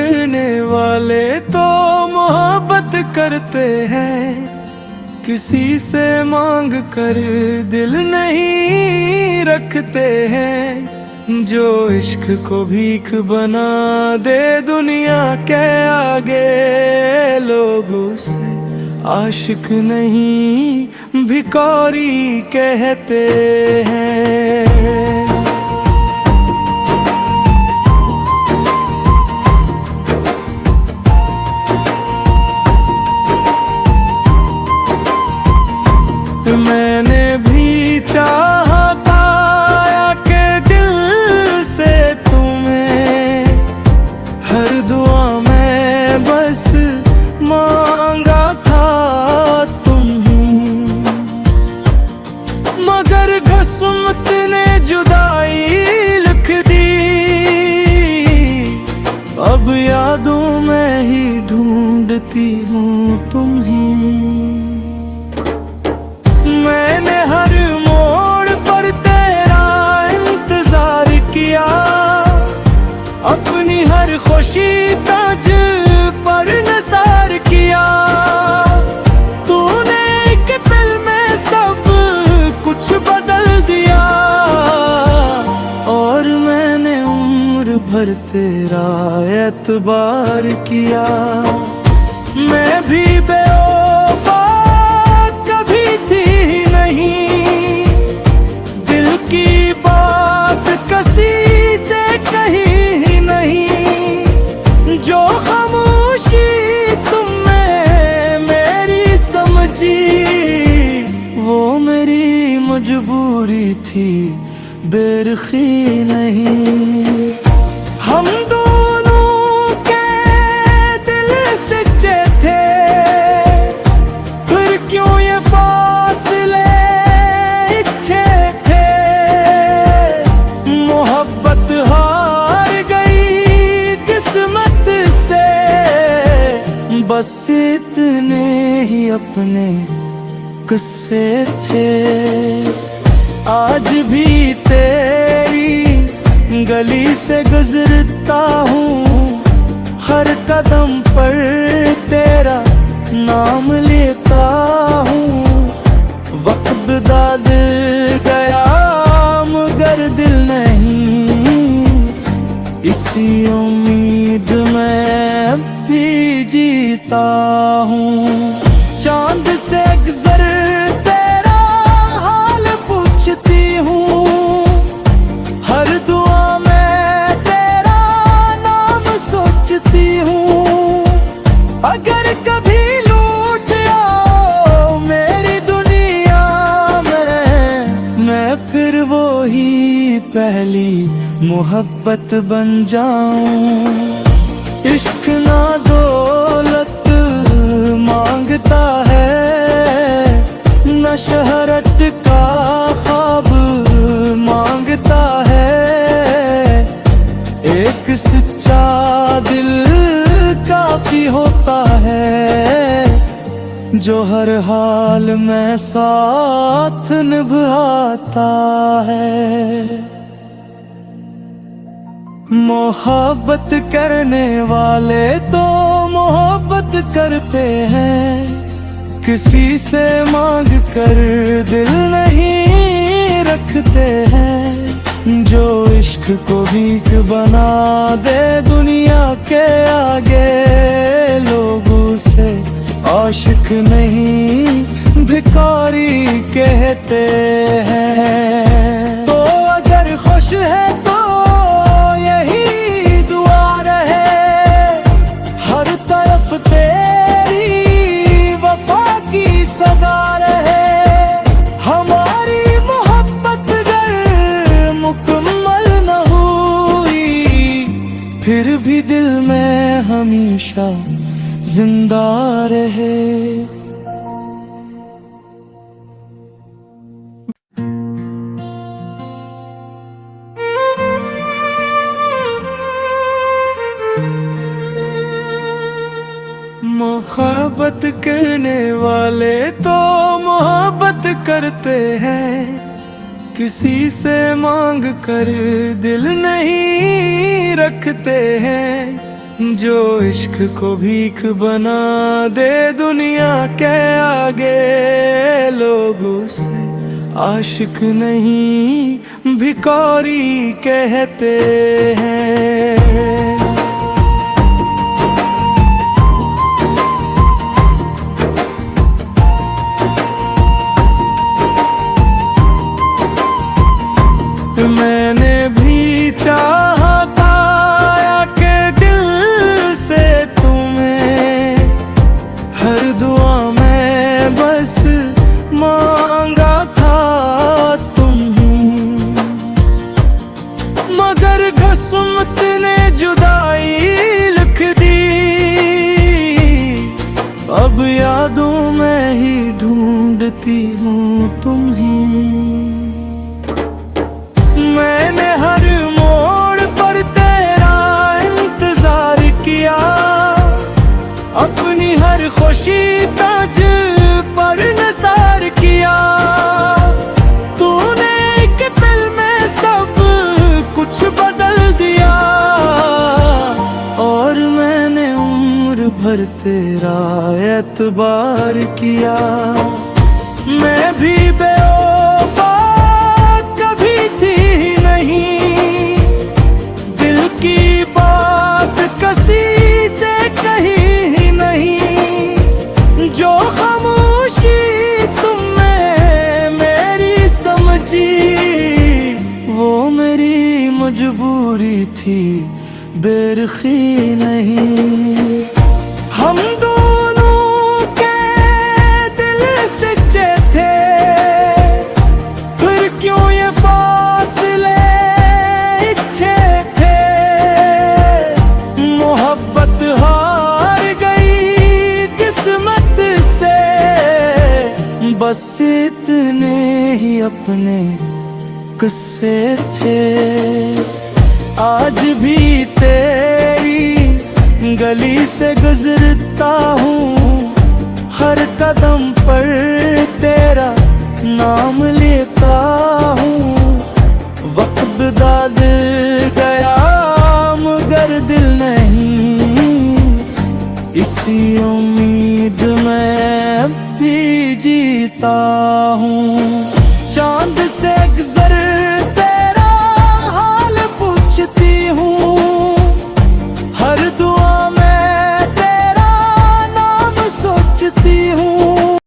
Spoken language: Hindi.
करने वाले तो मोहब्बत करते हैं, किसी से मांग कर दिल नहीं रखते हैं। जो इश्क को भीख बना दे दुनिया के आगे, लोग उसे आशिक नहीं भिखारी कहते हैं। मैंने भी चाहा था कि दिल से तुम्हें, हर दुआ में बस मांगा था तुम्हें, मगर किस्मत ने जुदाई लिख दी। अब यादों में ही ढूंढती हूँ तुम्हें। मैंने हर मोड़ पर तेरा इंतजार किया, अपनी हर खुशी ताज पर नसार किया। तूने एक पल में सब कुछ बदल दिया, और मैंने उम्र भर तेरा एतबार किया। मैं भी बेवफा कभी थी नहीं, दिल की बात किसी से कही ही नहीं। जो खामोशी तुमने मेरी समझी, वो मेरी मजबूरी थी, बेरुखी नहीं। हम दोनों के दिल सच्चे थे, फिर क्यों ये फासले अच्छे थे। मोहब्बत हार गई किस्मत से, बस इतने ही अपने किस्से थे। आज भी तेरी गली से गुजरता हूँ, हर कदम पर तेरा नाम लेता हूँ। वक्त बदल गया मगर दिल नहीं, इसी उम्मीद में अब भी जीता हूँ। चांद से गुजर तेरा हाल पूछती हूँ, हर दुआ में तेरा नाम सोचती हूँ। अगर कभी लूट आओ मेरी दुनिया में, मैं फिर वो ही पहली मोहब्बत बन जाऊं। इश्क ना दौलत मांगता है, न शहरत का ख्वाब मांगता है। एक सच्चा दिल काफी होता है, जो हर हाल में साथ निभाता है। मोहब्बत करने वाले तो मोहब्बत करते हैं, किसी से मांग कर दिल नहीं रखते हैं। जो इश्क को भीख बना दे दुनिया के आगे, लोग उसे आशिक नहीं भिखारी कहते हैं। तो अगर खुश है तो यही दुआ रहे, हर तरफ तेरी वफा की सदा रहे। हमारी मोहब्बत अगर मुकम्मल न हुई, फिर भी दिल में हमेशा जिंदा रहे। मोहब्बत करने वाले तो मोहब्बत करते हैं, किसी से मांग कर दिल नहीं रखते हैं। जो इश्क को भीख बना दे दुनिया के आगे, लोग उसे आशिक नहीं भिखारी कहते हैं। मैंने भी चाहा था कि दिल से तुम्हें, हर दुआ में बस मांगा था तुम्हें, मगर किस्मत ने जुदाई लिख दी। अब यादों में ही ढूंढती हूँ तुम्हें। मैंने हर मोड़ पर तेरा इंतजार किया, अपनी हर खुशी ताज पर निसार किया। तूने एक पल में सब कुछ बदल दिया, और मैंने उम्र भर तेरा एतबार किया। मैं भी बेवफा कभी थी नहीं, दिल की बात किसी से कही ही नहीं। जो खामोशी तुमने मेरी समझी, वो मेरी मजबूरी थी, बेरुखी नहीं। हम दोनों के दिल सच्चे थे, फिर क्यों ये फासले अच्छे थे। मोहब्बत हार गई किस्मत से, बस इतने ही अपने किस्से थे। आज भी तेरी गली से गुजरता हूँ, हर कदम पर तेरा नाम लेता हूँ। वक्त बदल गया मगर दिल नहीं, इसी उम्मीद में भी जीता हूँ। चांद से